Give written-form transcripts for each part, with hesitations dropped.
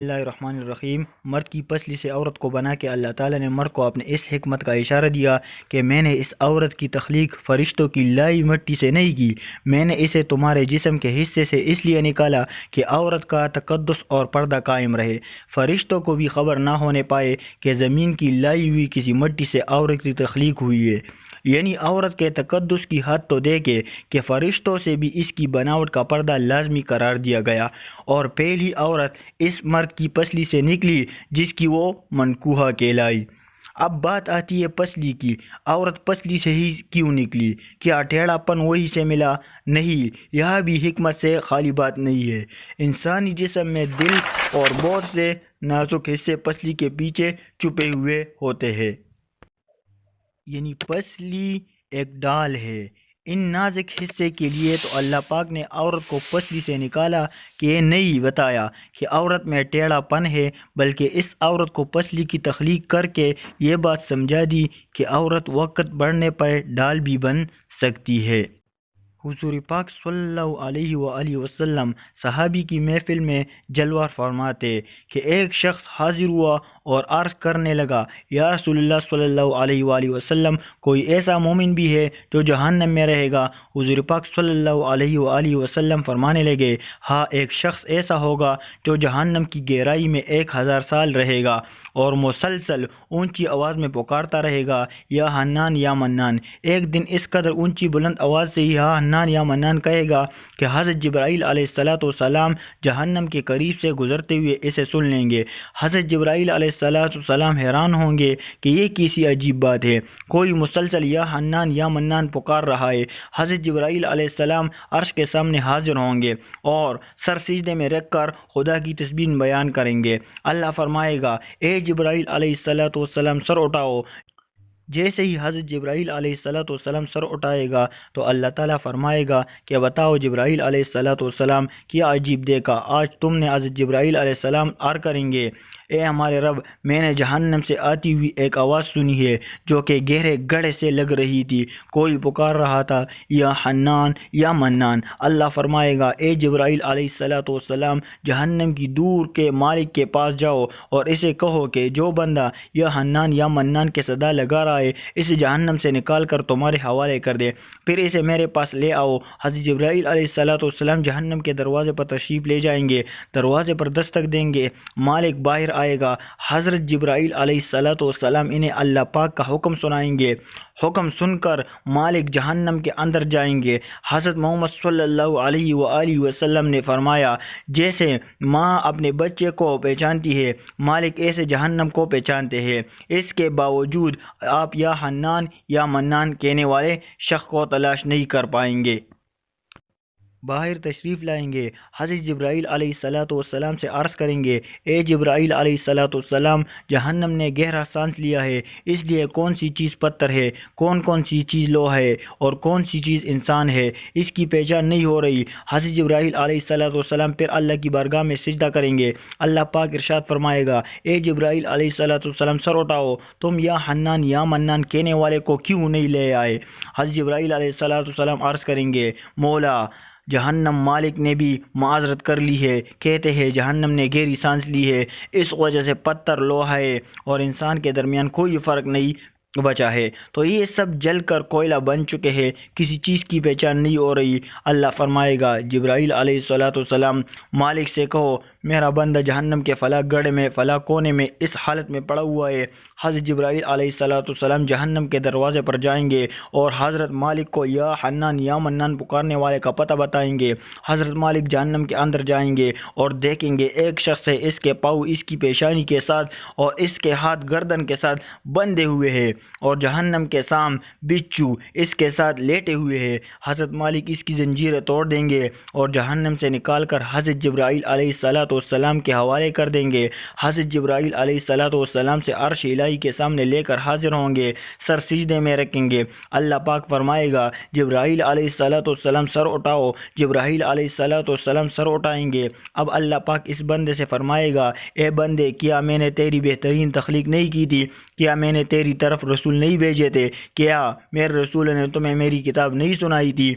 اللہ الرحمن الرحیم۔ مرد کی پسلی سے عورت کو بنا کے اللہ تعالیٰ نے مرد کو اپنے اس حکمت کا اشارہ دیا کہ میں نے اس عورت کی تخلیق فرشتوں کی لائی مٹی سے نہیں کی، میں نے اسے تمہارے جسم کے حصے سے اس لیے نکالا کہ عورت کا تقدس اور پردہ قائم رہے، فرشتوں کو بھی خبر نہ ہونے پائے کہ زمین کی لائی ہوئی کسی مٹی سے عورت کی تخلیق ہوئی ہے۔ یعنی عورت کے تقدس کی حد تو دیکھے کہ فرشتوں سے بھی اس کی بناوٹ کا پردہ لازمی قرار دیا گیا، اور پہلی عورت اس مرد کی پسلی سے نکلی جس کی وہ منکوحہ کہلائی۔ اب بات آتی ہے پسلی کی، عورت پسلی سے ہی کیوں نکلی؟ کیا ٹیڑھا پن وہی سے ملا؟ نہیں، یہاں بھی حکمت سے خالی بات نہیں ہے۔ انسانی جسم میں دل اور بہت سے نازک حصے پسلی کے پیچھے چھپے ہوئے ہوتے ہیں، یعنی پسلی ایک ڈال ہے۔ ان نازک حصے کے لیے تو اللہ پاک نے عورت کو پسلی سے نکالا کہ یہ نہیں بتایا کہ عورت میں ٹیڑھا پن ہے، بلکہ اس عورت کو پسلی کی تخلیق کر کے یہ بات سمجھا دی کہ عورت وقت بڑھنے پر ڈال بھی بن سکتی ہے۔ حضور پاک صلی اللہ علیہ وآلہ وسلم صحابی کی محفل میں جلوہ فرماتے کہ ایک شخص حاضر ہوا اور عرض کرنے لگا، یا رسول اللہ صلی اللہ علیہ وآلہ وسلم، کوئی ایسا مومن بھی ہے جو جہنم میں رہے گا؟ حضور پاک صلی اللہ علیہ وآلہ وسلم فرمانے لگے، ہاں، ایک شخص ایسا ہوگا جو جہنم کی گہرائی میں 1000 سال رہے گا اور مسلسل اونچی آواز میں پکارتا رہے گا، یا حنان یا منان۔ ایک دن اس قدر اونچی بلند آواز سے ہی یا حنان یا منان کہے گا کہ حضرت جبرائیل علیہ السلام جہنم کے قریب سے گزرتے ہوئے اسے سن لیں گے۔ حضرت جبرائیل علیہ السلام حیران ہوں گے کہ یہ کیسی عجیب بات ہے، کوئی مسلسل یا حنان یا منان پکار رہا ہے۔ حضرت جبرائیل علیہ السلام عرش کے سامنے حاضر ہوں گے اور سر سجدے میں رکھ کر خدا کی تسبیح بیان کریں گے۔ اللہ فرمائے گا، اے جبرائیل علیہ السلام سر اٹھاؤ۔ جیسے ہی حضرت جبرائیل علیہ السلام سر اٹھائے گا تو اللہ تعالیٰ فرمائے گا کہ بتاؤ جبرائیل علیہ السلام، کیا عجیب دیکھا، آج تم نے حضرت جبرائیل علیہ السلام عرض کریں گے، اے ہمارے رب، میں نے جہنم سے آتی ہوئی ایک آواز سنی ہے جو کہ گہرے گڑھے سے لگ رہی تھی، کوئی پکار رہا تھا یا حنان یا منان۔ اللہ فرمائے گا، اے جبرائیل علیہ السلام، جہنم کی دور کے مالک کے پاس جاؤ اور اسے کہو کہ جو بندہ یا حنان یا منان کے صدا لگا رہا ہے اسے جہنم سے نکال کر تمہارے حوالے کر دے، پھر اسے میرے پاس لے آؤ۔ حضرت جبرائیل علیہ السلام جہنم کے دروازے پر تشریف لے جائیں گے، دروازے پر دستک دیں گے، مالک باہر آئے گا، حضرت جبرائیل علیہ السلام انہیں اللہ پاک کا حکم سنائیں گے، حکم سن کر مالک جہنم کے اندر جائیں گے۔ حضرت محمد صلی اللہ علیہ وآلہ وسلم نے فرمایا، جیسے ماں اپنے بچے کو پہچانتی ہے، مالک ایسے جہنم کو پہچانتے ہیں، اس کے باوجود آپ یا حنان یا منان کہنے والے شخص کو تلاش نہیں کر پائیں گے۔ باہر تشریف لائیں گے، حضرت جبرائیل علیہ السلام سے عرض کریں گے، اے جبرائیل علیہ السلام، جہنم نے گہرا سانس لیا ہے، اس لیے کون سی چیز پتھر ہے، کون سی چیز لوہا ہے اور کون سی چیز انسان ہے، اس کی پہچان نہیں ہو رہی۔ حضرت جبرائیل علیہ السلام پھر اللہ کی بارگاہ میں سجدہ کریں گے، اللہ پاک ارشاد فرمائے گا، اے جبرائیل علیہ السلام سر اٹھاؤ، تم یا حنان یا منان کہنے والے کو کیوں نہیں لے آئے؟ حضرت جبرائیل علیہ السلام عرض کریں گے، مولا، جہنم مالک نے بھی معذرت کر لی ہے، کہتے ہیں جہنم نے گہری سانس لی ہے، اس وجہ سے پتھر، لوہا ہے اور انسان کے درمیان کوئی فرق نہیں بچا ہے، تو یہ سب جل کر کوئلہ بن چکے ہیں، کسی چیز کی پہچان نہیں ہو رہی۔ اللہ فرمائے گا، جبرائیل علیہ السلام، مالک سے کہو میرا بندہ جہنم کے فلاں گڑھے میں فلاں کونے میں اس حالت میں پڑا ہوا ہے۔ حضرت جبرائیل علیہ السلام جہنم کے دروازے پر جائیں گے اور حضرت مالک کو یا حنان یا منان پکارنے والے کا پتہ بتائیں گے۔ حضرت مالک جہنم کے اندر جائیں گے اور دیکھیں گے ایک شخص ہے، اس کے پاؤں اس کی پیشانی کے ساتھ اور اس کے ہاتھ گردن کے ساتھ بندھے ہوئے ہیں، اور جہنم کے سام بچھو اس کے ساتھ لیٹے ہوئے ہیں۔ حضرت مالک اس کی زنجیریں توڑ دیں گے اور جہنم سے نکال کر حضرت جبرائیل علیہ السلام کے حوالے کر دیں گے۔ حضرت جبرائیل علیہ السلام سے عرش الہی کے سامنے لے کر حاضر ہوں گے، سر سجدے میں رکھیں گے۔ اللہ پاک فرمائے گا، جبرائیل علیہ السلام سر اٹھاؤ۔ جبرائیل علیہ السلام سر اٹھائیں گے۔ اب اللہ پاک اس بندے سے فرمائے گا، اے بندے، کیا میں نے تیری بہترین تخلیق نہیں کی تھی؟ کیا میں نے تیری طرف رسول نہیں بھیجے تھے؟ کیا میرے رسول نے تمہیں میری کتاب نہیں سنائی تھی؟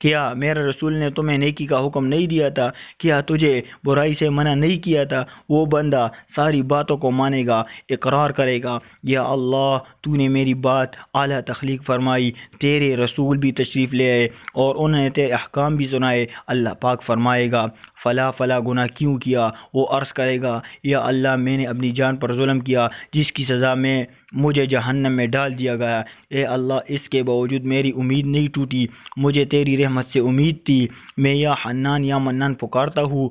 کیا میرے رسول نے تمہیں نیکی کا حکم نہیں دیا تھا؟ کیا تجھے برائی سے منع نہیں کیا تھا؟ وہ بندہ ساری باتوں کو مانے گا، اقرار کرے گا، یا اللہ تو نے میری بات اعلیٰ تخلیق فرمائی، تیرے رسول بھی تشریف لے آئے اور انہوں نے تیرے احکام بھی سنائے۔ اللہ پاک فرمائے گا فلا گناہ کیوں کیا؟ وہ عرض کرے گا یا اللہ میں نے اپنی جان پر ظلم کیا جس کی سزا میں مجھے جہنم میں ڈال دیا گیا۔ اے اللہ اس کے باوجود میری امید نہیں ٹوٹی، مجھے تیری رحمت سے امید تھی، میں یا حنان یا منان پکارتا ہوں،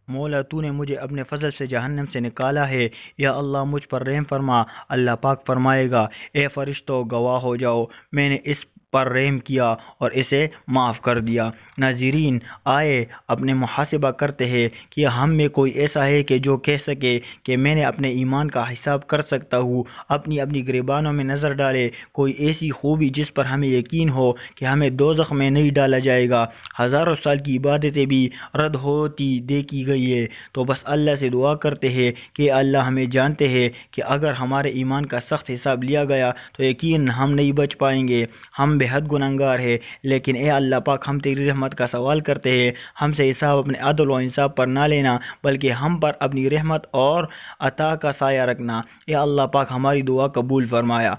مولا تو نے مجھے اپنے فضل سے جہنم سے نکالا ہے، یا اللہ مجھ پر رحم فرما۔ اللہ پاک فرمائے گا اے فرشتوں گواہ ہو جاؤ، میں نے اس پر رحم کیا اور اسے معاف کر دیا۔ ناظرین آئے اپنے محاسبہ کرتے ہیں کہ ہم میں کوئی ایسا ہے کہ جو کہہ سکے کہ میں نے اپنے ایمان کا حساب کر سکتا ہوں، اپنی گریبانوں میں نظر ڈالے، کوئی ایسی خوبی جس پر ہمیں یقین ہو کہ ہمیں دوزخ میں نہیں ڈالا جائے گا۔ ہزاروں سال کی عبادتیں بھی رد ہوتی دیکھی گئی ہے، تو بس اللہ سے دعا کرتے ہیں کہ اللہ ہمیں جانتے ہیں کہ اگر ہمارے ایمان کا سخت حساب لیا گیا تو یقین ہم نہیں بچ پائیں گے، ہم بے حد گنہگار ہیں، لیکن اے اللہ پاک ہم تیری رحمت کا سوال کرتے ہیں، ہم سے حساب اپنے عدل و انصاف پر نہ لینا بلکہ ہم پر اپنی رحمت اور عطا کا سایہ رکھنا۔ اے اللہ پاک ہماری دعا قبول فرمایا۔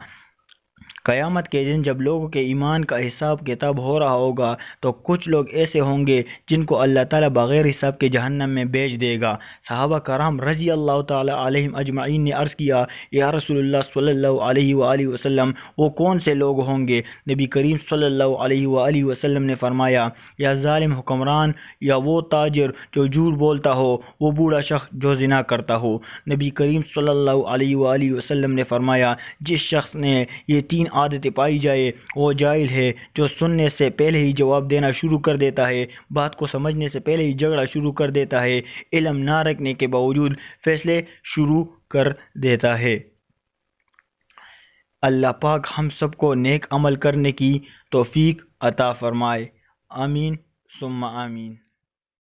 قیامت کے دن جب لوگوں کے ایمان کا حساب کتاب ہو رہا ہوگا تو کچھ لوگ ایسے ہوں گے جن کو اللہ تعالیٰ بغیر حساب کے جہنم میں بھیج دے گا۔ صحابہ کرام رضی اللہ تعالیٰ علیہم اجمعین نے عرض کیا یا رسول اللہ صلی اللہ علیہ وآلہ وسلم وہ کون سے لوگ ہوں گے؟ نبی کریم صلی اللہ علیہ وآلہ وسلم نے فرمایا یا ظالم حکمران، یا وہ تاجر جو جھوٹ بولتا ہو، وہ بوڑھا شخص جو زنا کرتا ہو۔ نبی کریم صلی اللہ علیہ وآلہ وسلم نے فرمایا جس شخص نے یہ تین عادتیں پائی جائے وہ جاہل ہے، جو سننے سے پہلے ہی جواب دینا شروع کر دیتا ہے، بات کو سمجھنے سے پہلے ہی جھگڑا شروع کر دیتا ہے، علم نہ رکھنے کے باوجود فیصلے شروع کر دیتا ہے۔ اللہ پاک ہم سب کو نیک عمل کرنے کی توفیق عطا فرمائے، آمین ثم آمین۔